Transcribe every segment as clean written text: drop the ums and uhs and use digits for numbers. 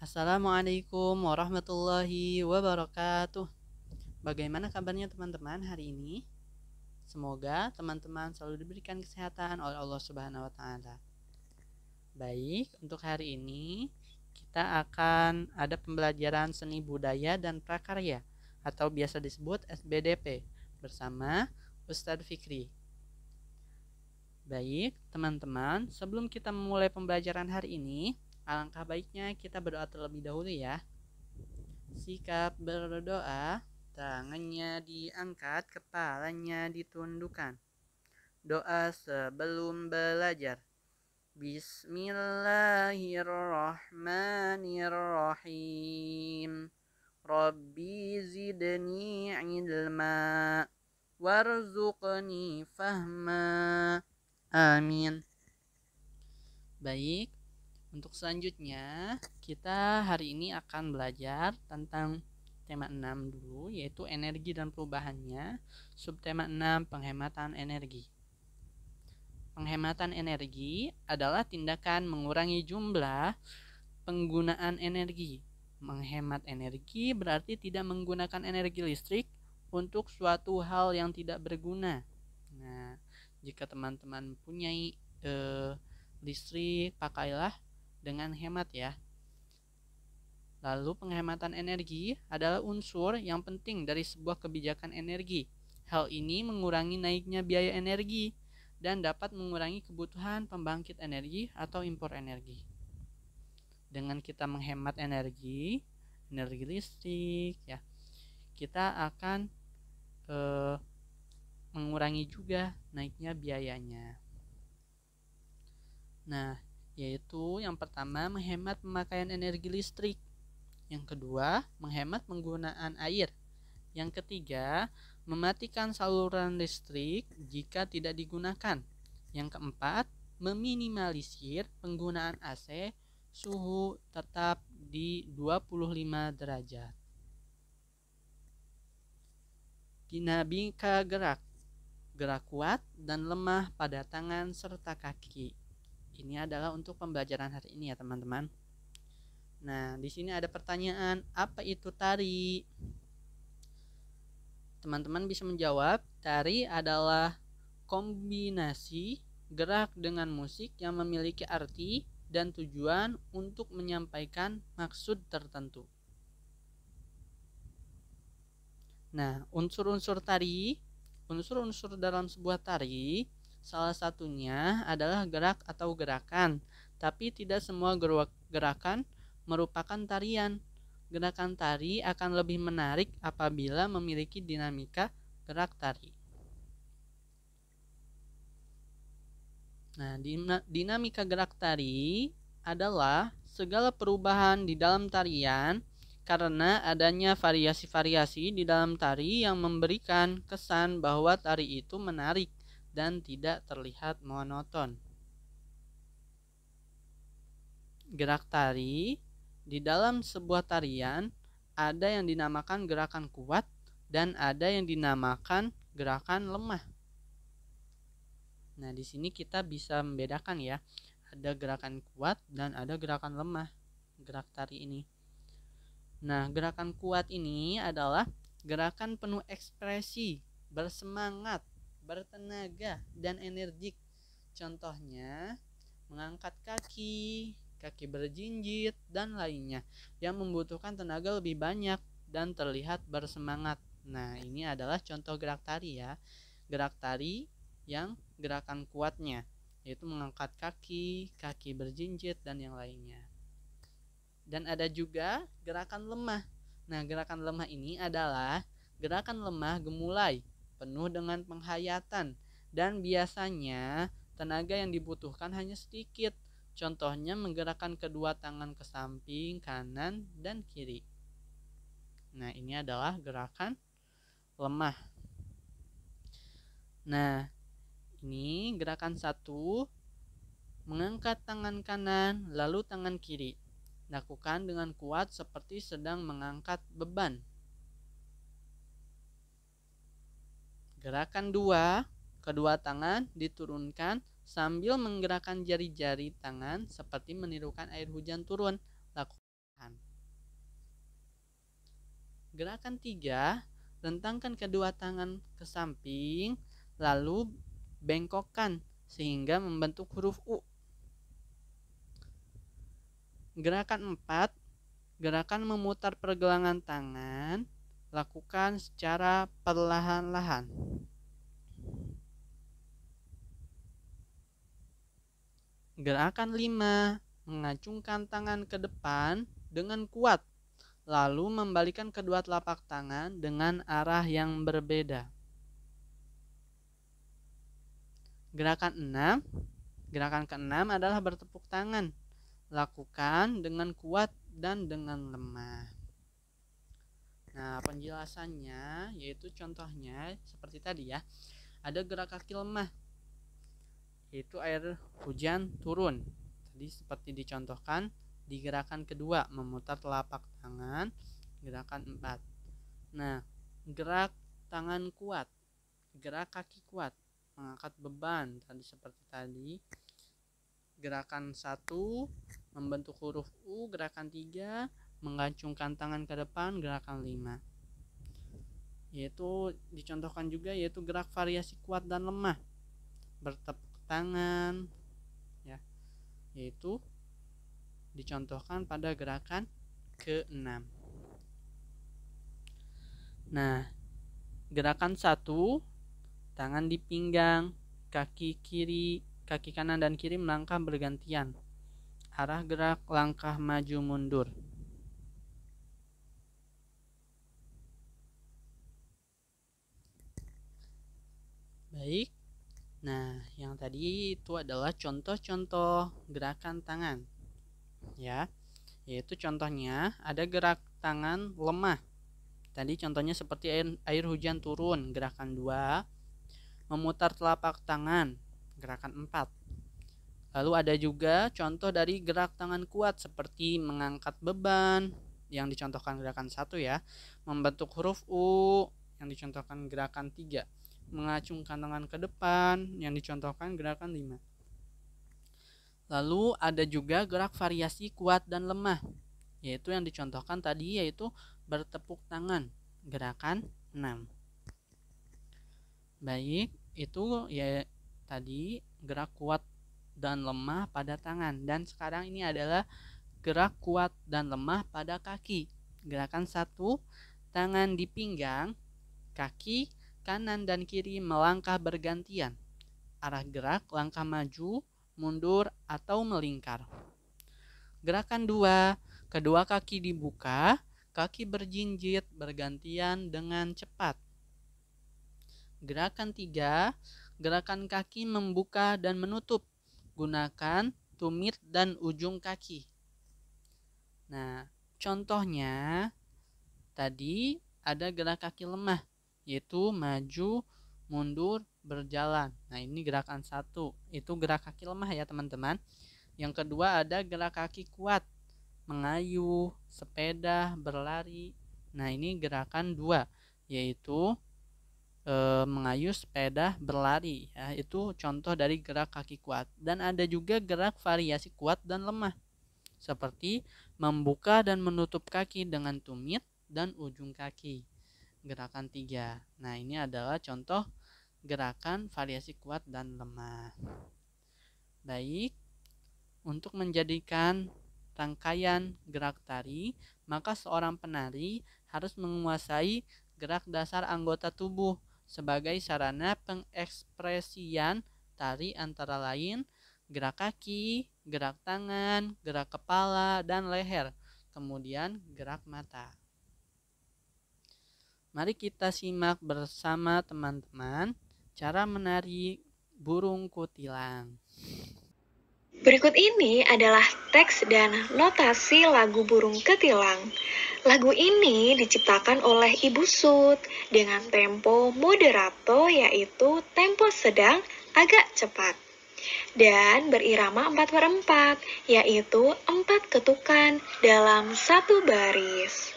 Assalamualaikum warahmatullahi wabarakatuh. Bagaimana kabarnya teman-teman hari ini? Semoga teman-teman selalu diberikan kesehatan oleh Allah Subhanahu wa taala. Baik, untuk hari ini kita akan ada pembelajaran seni budaya dan prakarya atau biasa disebut SBDP bersama Ustadz Fikri. Baik, teman-teman, sebelum kita memulai pembelajaran hari ini, alangkah baiknya kita berdoa terlebih dahulu ya. Sikap berdoa, tangannya diangkat, kepalanya ditundukkan. Doa sebelum belajar. Bismillahirrahmanirrahim. Rabbi zidni ilma warzuqni fahma. Amin. Baik, untuk selanjutnya kita hari ini akan belajar tentang tema 6 dulu, yaitu energi dan perubahannya. Subtema 6, penghematan energi. Penghematan energi adalah tindakan mengurangi jumlah penggunaan energi. Menghemat energi berarti tidak menggunakan energi listrik untuk suatu hal yang tidak berguna. Nah, jika teman-teman punya listrik, pakailah dengan hemat ya. Lalu penghematan energi adalah unsur yang penting dari sebuah kebijakan energi. Hal ini mengurangi naiknya biaya energi dan dapat mengurangi kebutuhan pembangkit energi atau impor energi. Dengan kita menghemat energi listrik ya, kita akan mengurangi juga naiknya biayanya. Nah, yaitu yang pertama menghemat pemakaian energi listrik. Yang kedua, menghemat penggunaan air. Yang ketiga, mematikan saluran listrik jika tidak digunakan. Yang keempat, meminimalisir penggunaan AC suhu tetap di 25 derajat. Dinamika gerak. Gerak kuat dan lemah pada tangan serta kaki. Ini adalah untuk pembelajaran hari ini ya teman-teman. Nah, di sini ada pertanyaan, apa itu tari? Teman-teman bisa menjawab, tari adalah kombinasi gerak dengan musik yang memiliki arti dan tujuan untuk menyampaikan maksud tertentu. Nah, unsur-unsur dalam sebuah tari, salah satunya adalah gerak atau gerakan, tapi tidak semua gerakan merupakan tarian. Gerakan tari akan lebih menarik apabila memiliki dinamika gerak tari. Nah, dinamika gerak tari adalah segala perubahan di dalam tarian karena adanya variasi-variasi di dalam tari yang memberikan kesan bahwa tari itu menarik dan tidak terlihat monoton. Gerak tari di dalam sebuah tarian ada yang dinamakan gerakan kuat dan ada yang dinamakan gerakan lemah. Nah, di sini kita bisa membedakan ya, ada gerakan kuat dan ada gerakan lemah gerak tari ini. Nah, gerakan kuat ini adalah gerakan penuh ekspresi, bersemangat, bertenaga, dan energik. Contohnya, mengangkat kaki berjinjit, dan lainnya yang membutuhkan tenaga lebih banyak dan terlihat bersemangat. Nah, ini adalah contoh gerak tari ya. Gerak tari yang gerakan kuatnya, yaitu mengangkat kaki berjinjit, dan yang lainnya. Dan ada juga gerakan lemah. Nah, gerakan lemah ini adalah gerakan lemah gemulai, penuh dengan penghayatan, dan biasanya tenaga yang dibutuhkan hanya sedikit. Contohnya menggerakkan kedua tangan ke samping, kanan, dan kiri. Nah, ini adalah gerakan lemah. Nah, ini gerakan 1, mengangkat tangan kanan lalu tangan kiri. Lakukan dengan kuat seperti sedang mengangkat beban. Gerakan 2, kedua tangan diturunkan sambil menggerakkan jari-jari tangan seperti menirukan air hujan turun. Lakukan Gerakan 3, rentangkan kedua tangan ke samping, lalu bengkokkan sehingga membentuk huruf U. Gerakan 4, gerakan memutar pergelangan tangan, lakukan secara perlahan-lahan. Gerakan 5, mengacungkan tangan ke depan dengan kuat, lalu membalikkan kedua telapak tangan dengan arah yang berbeda. Gerakan 6, gerakan ke-6 adalah bertepuk tangan. Lakukan dengan kuat dan dengan lemah. Nah, penjelasannya yaitu contohnya seperti tadi ya. Ada gerak kaki lemah, yaitu air hujan turun. Tadi seperti dicontohkan di gerakan kedua, memutar telapak tangan, gerakan 4. Nah, gerak tangan kuat, gerak kaki kuat, mengangkat beban tadi seperti tadi. Gerakan 1 membentuk huruf U, gerakan 3 mengacungkan tangan ke depan, gerakan 5. Yaitu dicontohkan juga yaitu gerak variasi kuat dan lemah, bertepuk tangan ya, yaitu dicontohkan pada gerakan ke-6. Nah, gerakan 1, tangan di pinggang, kaki kanan dan kiri melangkah bergantian. Arah gerak langkah maju mundur. Baik. Nah, yang tadi itu adalah contoh-contoh gerakan tangan. Ya. Yaitu contohnya ada gerak tangan lemah. Tadi contohnya seperti air hujan turun, gerakan 2. Memutar telapak tangan, gerakan 4. Lalu ada juga contoh dari gerak tangan kuat seperti mengangkat beban yang dicontohkan gerakan 1 ya. Membentuk huruf U yang dicontohkan gerakan 3. Mengacungkan tangan ke depan yang dicontohkan gerakan 5. Lalu ada juga gerak variasi kuat dan lemah, yaitu yang dicontohkan tadi yaitu bertepuk tangan, gerakan 6. Baik, itu ya tadi gerak kuat dan lemah pada tangan, dan sekarang ini adalah gerak kuat dan lemah pada kaki. Gerakan 1, tangan di pinggang, kaki kanan dan kiri melangkah bergantian. Arah gerak langkah maju, mundur atau melingkar. Gerakan 2, kedua kaki dibuka, kaki berjinjit bergantian dengan cepat. Gerakan 3, gerakan kaki membuka dan menutup. Gunakan tumit dan ujung kaki. Nah, contohnya tadi ada gerak kaki lemah, yaitu maju, mundur, berjalan. Nah, ini gerakan 1, itu gerak kaki lemah ya teman-teman. Yang kedua ada gerak kaki kuat, mengayuh, sepeda, berlari. Nah, ini gerakan 2, yaitu mengayuh, sepeda, berlari ya, itu contoh dari gerak kaki kuat. Dan ada juga gerak variasi kuat dan lemah seperti membuka dan menutup kaki dengan tumit dan ujung kaki, gerakan 3. Nah, ini adalah contoh gerakan variasi kuat dan lemah. Baik, untuk menjadikan rangkaian gerak tari, maka seorang penari harus menguasai gerak dasar anggota tubuh sebagai sarana pengekspresian tari, antara lain gerak kaki, gerak tangan, gerak kepala dan leher, kemudian gerak mata. Mari kita simak bersama teman-teman cara menari burung kutilang. Berikut ini adalah teks dan notasi lagu Burung Ketilang. Lagu ini diciptakan oleh Ibu Sud dengan tempo moderato, yaitu tempo sedang agak cepat, dan berirama 4/4, yaitu 4 ketukan dalam satu baris.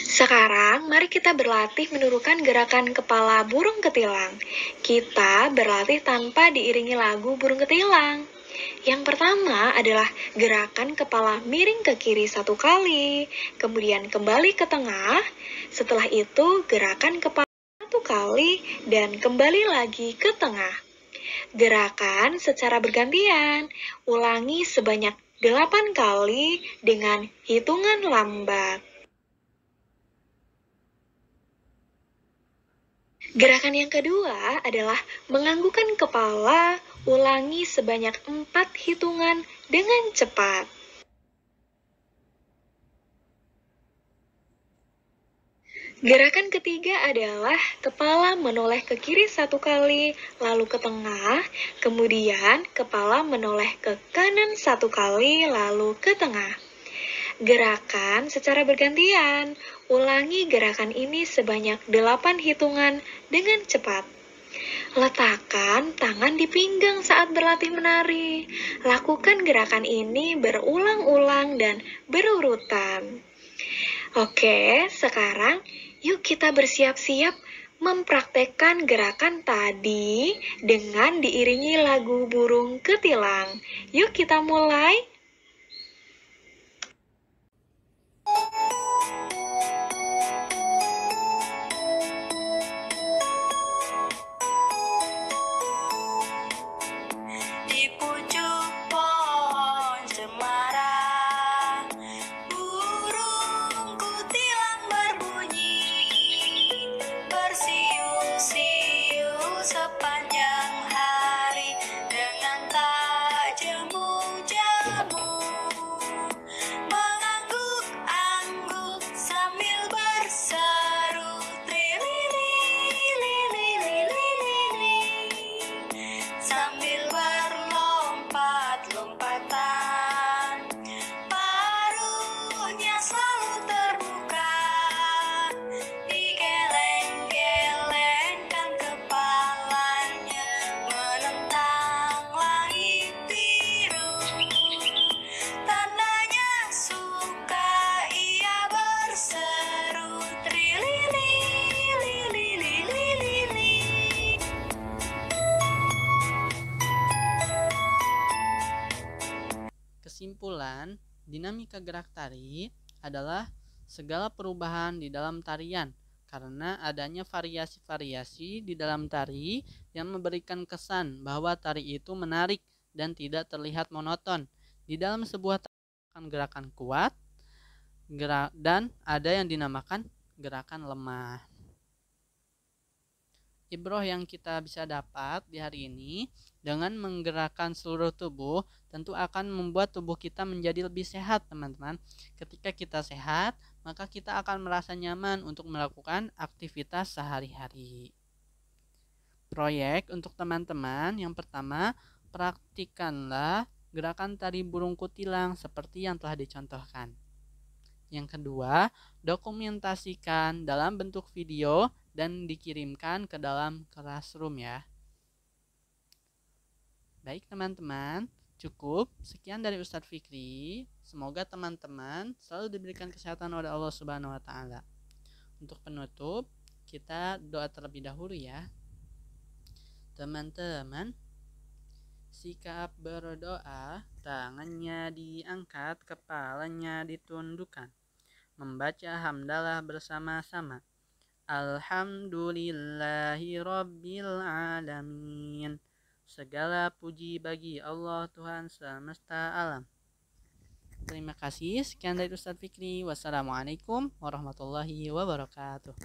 Sekarang, mari kita berlatih menirukan gerakan kepala burung ketilang. Kita berlatih tanpa diiringi lagu burung ketilang. Yang pertama adalah gerakan kepala miring ke kiri 1 kali, kemudian kembali ke tengah. Setelah itu, gerakan kepala 1 kali dan kembali lagi ke tengah. Gerakan secara bergantian, ulangi sebanyak 8 kali dengan hitungan lambat. Gerakan yang kedua adalah menganggukkan kepala, ulangi sebanyak 4 hitungan dengan cepat. Gerakan ketiga adalah kepala menoleh ke kiri 1 kali, lalu ke tengah, kemudian kepala menoleh ke kanan 1 kali, lalu ke tengah. Gerakan secara bergantian, ulangi gerakan ini sebanyak 8 hitungan dengan cepat. Letakkan tangan di pinggang saat berlatih menari. Lakukan gerakan ini berulang-ulang dan berurutan. Oke, sekarang yuk kita bersiap-siap mempraktekkan gerakan tadi dengan diiringi lagu burung ketilang. Yuk kita mulai. Di pucuk pohon cemara, burung kutilang berbunyi, bersiul-siul sepanjang hari dengan tak jemu-jemu, mengangguk-angguk sambil berseru trilili-lili-lili, sambil berlompat-lompatan, paruhnya selalu terbuka, digeleng-gelengkan kepalanya menentang langit biru. Tandanya suka, ia berseru trilili-lili-lili. Kesimpulan, dinamika gerak tari adalah segala perubahan di dalam tarian karena adanya variasi-variasi di dalam tari yang memberikan kesan bahwa tari itu menarik dan tidak terlihat monoton. Di dalam sebuah gerakan kuat dan ada yang dinamakan gerakan lemah. Ibroh yang kita bisa dapat di hari ini, dengan menggerakkan seluruh tubuh tentu akan membuat tubuh kita menjadi lebih sehat, teman-teman. Ketika kita sehat, maka kita akan merasa nyaman untuk melakukan aktivitas sehari-hari. Proyek untuk teman-teman, yang pertama, praktikkanlah gerakan tari burung kutilang seperti yang telah dicontohkan. Yang kedua, dokumentasikan dalam bentuk video dan dikirimkan ke dalam classroom ya. Baik teman-teman, cukup sekian dari Ustadz Fikri. Semoga teman-teman selalu diberikan kesehatan oleh Allah Subhanahu wa taala. Untuk penutup, kita doa terlebih dahulu ya. Teman-teman, sikap berdoa, tangannya diangkat, kepalanya ditundukkan. Membaca hamdalah bersama-sama. Alhamdulillahi Rabbil Alamin. Segala puji bagi Allah Tuhan semesta alam. Terima kasih. Sekian dari Ustadz Fikri. Wassalamualaikum warahmatullahi wabarakatuh.